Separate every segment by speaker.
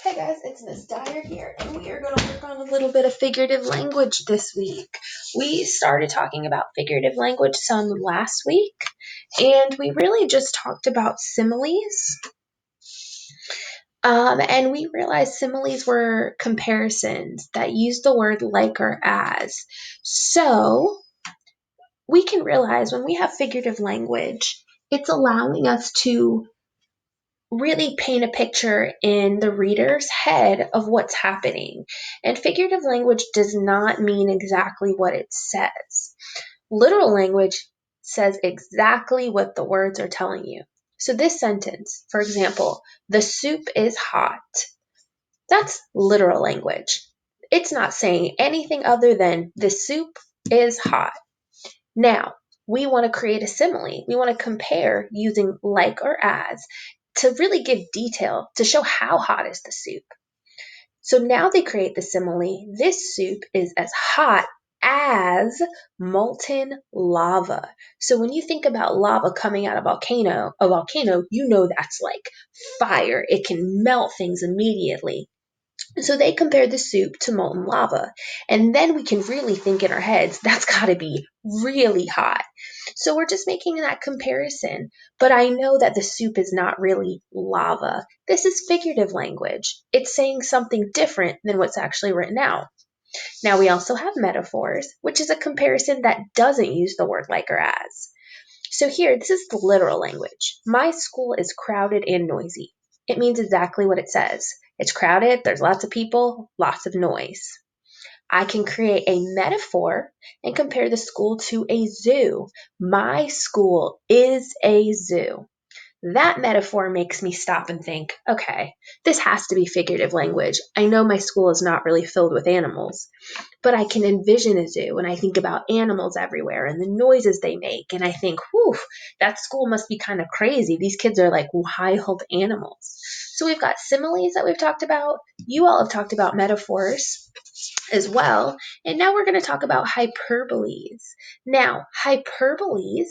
Speaker 1: Hey guys, it's Miss Dyer here, and we are going to work on a little bit of figurative language this week. We started talking about figurative language some last week, and we really just talked about similes. And we realized similes were comparisons that use the word like or as. So we can realize when we have figurative language, it's allowing us to really paint a picture in the reader's head of what's happening. And figurative language does not mean exactly what it says. Literal language says exactly what the words are telling you. So this sentence, for example, the soup is hot. That's literal language. It's not saying anything other than the soup is hot. Now, we want to create a simile. We want to compare using like or as to really give detail to show how hot is the soup. So now they create the simile. This soup is as hot as molten lava. So when you think about lava coming out of a volcano, you know that's like fire. It can melt things immediately. So they compared the soup to molten lava. And then we can really think in our heads, that's got to be really hot. So we're just making that comparison. But I know that the soup is not really lava. This is figurative language. It's saying something different than what's actually written out. Now we also have metaphors, which is a comparison that doesn't use the word like or as. So here, this is the literal language. My school is crowded and noisy. It means exactly what it says. It's crowded, there's lots of people, lots of noise. I can create a metaphor and compare the school to a zoo. My school is a zoo. That metaphor makes me stop and think, okay, this has to be figurative language. I know my school is not really filled with animals, but I can envision a zoo and I think about animals everywhere and the noises they make. And I think, whew, that school must be kind of crazy. These kids are like wild animals. So we've got similes that we've talked about. You all have talked about metaphors as well. And now we're going to talk about hyperboles. Now, hyperboles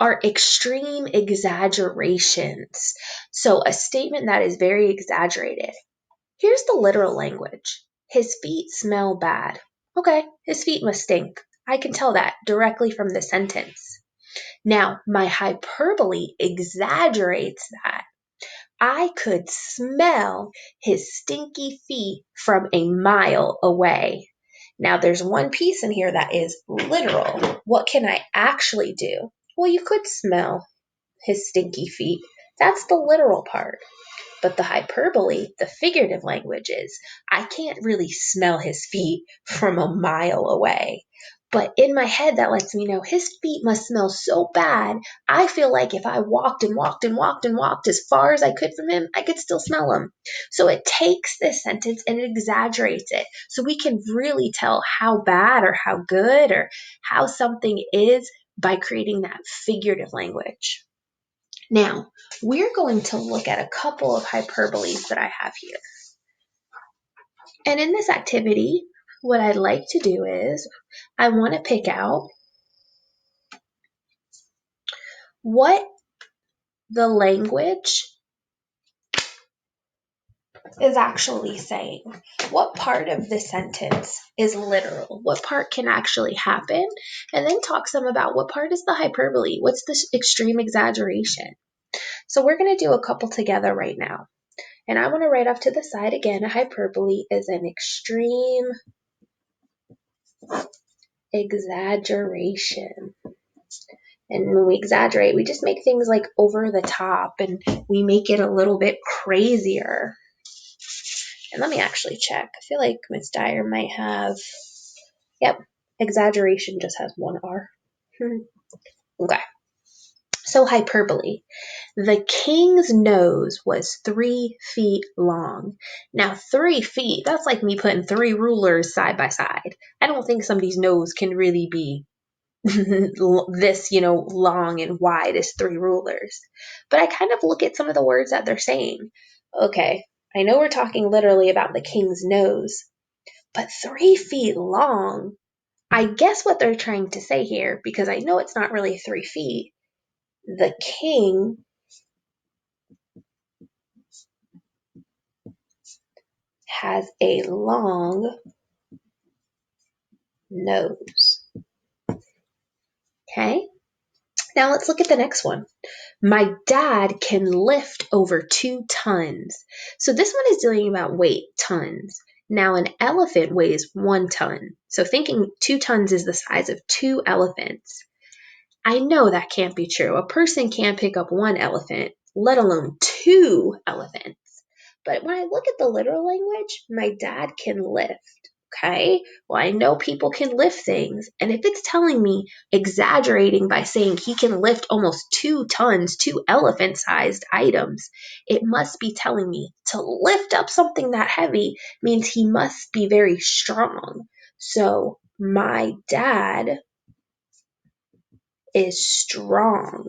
Speaker 1: are extreme exaggerations. So a statement that is very exaggerated. Here's the literal language. His feet smell bad. Okay, his feet must stink. I can tell that directly from the sentence. Now, my hyperbole exaggerates that. I could smell his stinky feet from a mile away. Now, there's one piece in here that is literal. What can I actually do? Well, you could smell his stinky feet. That's the literal part. But the hyperbole, the figurative language is, I can't really smell his feet from a mile away. But in my head, that lets me know his feet must smell so bad. I feel like if I walked and walked and walked and walked as far as I could from him, I could still smell him. So it takes this sentence and it exaggerates it. So we can really tell how bad or how good or how something is by creating that figurative language. Now, we're going to look at a couple of hyperboles that I have here. And in this activity, what I'd like to do is I want to pick out what the language is actually saying. What part of the sentence is literal? What part can actually happen? And then talk some about what part is the hyperbole? What's the extreme exaggeration? So we're going to do a couple together right now. And I want to write off to the side again, a hyperbole is an extreme exaggeration. And when we exaggerate, we just make things like over the top and we make it a little bit crazier. And let me actually check. I feel like Miss Dyer might have, yep, exaggeration just has one R. Okay. So hyperbole. The king's nose was 3 feet long. Now, 3 feet, that's like me putting 3 rulers side by side. I don't think somebody's nose can really be this, long and wide as 3 rulers. But I kind of look at some of the words that they're saying. Okay, I know we're talking literally about the king's nose, but 3 feet long, I guess what they're trying to say here, because I know it's not really 3 feet, the king has a long nose. Okay, now let's look at the next one. My dad can lift over 2 tons. So this one is dealing about weight, tons. Now an elephant weighs 1 ton. So thinking 2 tons is the size of 2 elephants. I know that can't be true. A person can't pick up 1 elephant, let alone 2 elephants. But when I look at the literal language, my dad can lift. Okay, well, I know people can lift things. And if it's telling me exaggerating by saying he can lift almost 2 tons, 2 elephant sized items, it must be telling me to lift up something that heavy means he must be very strong. So my dad is strong,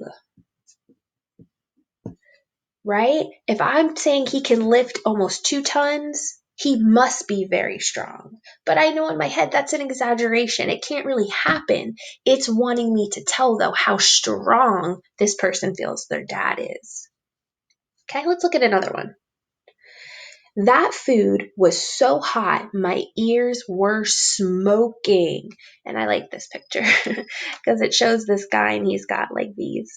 Speaker 1: right? If I'm saying he can lift almost 2 tons, he must be very strong. But I know in my head that's an exaggeration. It can't really happen. It's wanting me to tell, though, how strong this person feels their dad is. Okay, let's look at another one. That food was so hot, my ears were smoking. And I like this picture because it shows this guy and he's got like these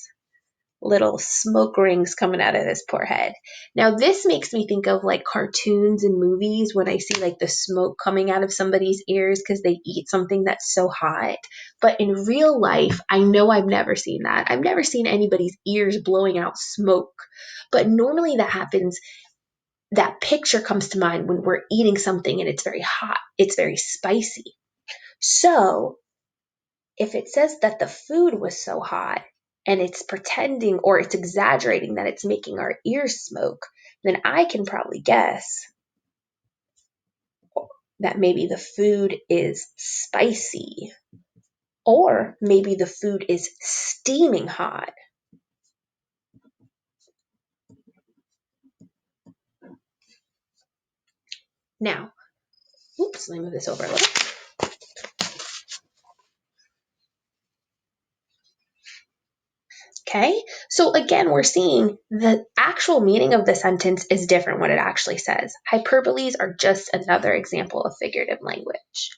Speaker 1: little smoke rings coming out of his poor head. Now, this makes me think of like cartoons and movies when I see like the smoke coming out of somebody's ears because they eat something that's so hot. But in real life, I know I've never seen that. I've never seen anybody's ears blowing out smoke. But normally that happens. That picture comes to mind when we're eating something and it's very hot, it's very spicy. So if it says that the food was so hot and it's pretending or it's exaggerating that it's making our ears smoke, then I can probably guess that maybe the food is spicy or maybe the food is steaming hot. Now, oops, let me move this over a little. Okay, so again, we're seeing the actual meaning of the sentence is different what it actually says. Hyperboles are just another example of figurative language.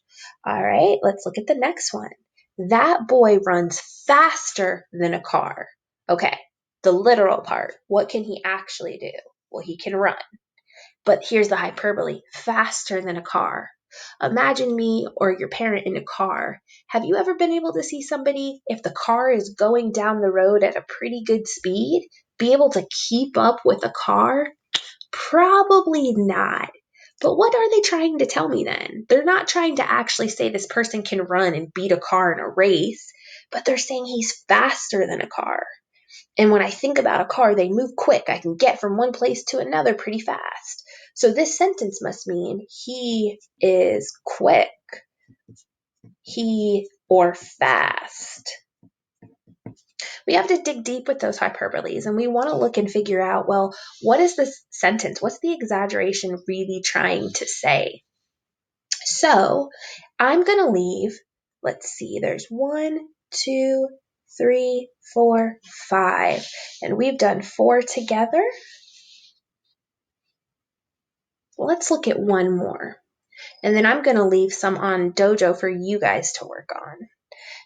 Speaker 1: All right, let's look at the next one. That boy runs faster than a car. Okay, the literal part. What can he actually do? Well, he can run. But here's the hyperbole, faster than a car. Imagine me or your parent in a car. Have you ever been able to see somebody, if the car is going down the road at a pretty good speed, be able to keep up with a car? Probably not. But what are they trying to tell me then? They're not trying to actually say this person can run and beat a car in a race, but they're saying he's faster than a car. And when I think about a car, they move quick. I can get from one place to another pretty fast. So this sentence must mean he is quick, he or fast. We have to dig deep with those hyperboles and we want to look and figure out, well, what is this sentence? What's the exaggeration really trying to say? So I'm going to leave, let's see, there's 1, 2, 3, 4, 5, and we've done 4 together. Let's look at one more. And then I'm going to leave some on Dojo for you guys to work on.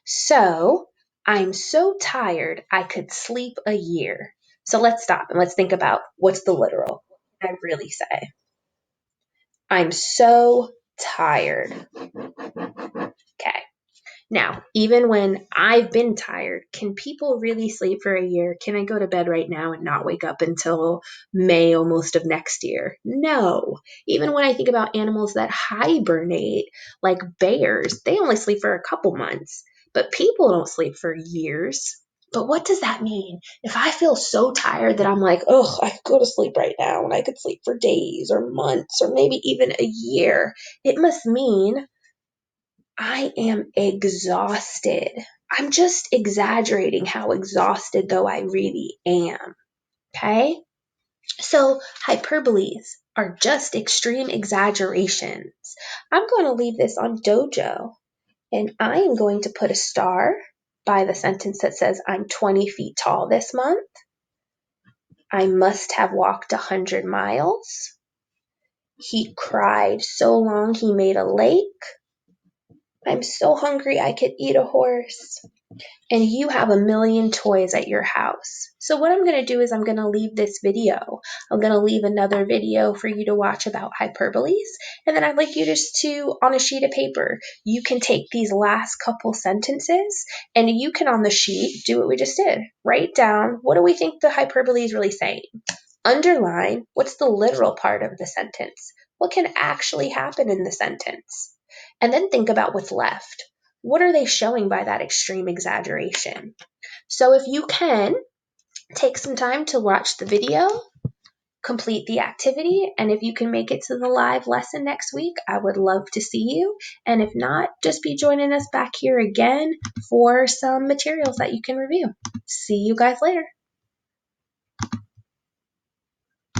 Speaker 1: So, I'm so tired I could sleep a year. So let's stop and let's think about what's the literal. What can I really say? I'm so tired. Okay. Now, even when I've been tired, can people really sleep for a year? Can I go to bed right now and not wake up until May almost of next year? No. Even when I think about animals that hibernate, like bears, they only sleep for a couple months, but people don't sleep for years. But what does that mean? If I feel so tired that I'm like, oh, I could go to sleep right now and I could sleep for days or months or maybe even a year, it must mean I am exhausted. I'm just exaggerating how exhausted though I really am. Okay? So hyperboles are just extreme exaggerations. I'm going to leave this on Dojo and I am going to put a star by the sentence that says I'm 20 feet tall this month. I must have walked 100 miles. He cried so long he made a lake. I'm so hungry I could eat a horse. And you have a million toys at your house. So what I'm going to do is I'm going to leave this video. I'm going to leave another video for you to watch about hyperboles. And then I'd like you just to, on a sheet of paper, you can take these last couple sentences and you can on the sheet do what we just did. Write down, what do we think the hyperbole is really saying? Underline, what's the literal part of the sentence? What can actually happen in the sentence? And then think about what's left. What are they showing by that extreme exaggeration? So if you can, take some time to watch the video, complete the activity, and if you can make it to the live lesson next week, I would love to see you. And if not, just be joining us back here again for some materials that you can review. See you guys later.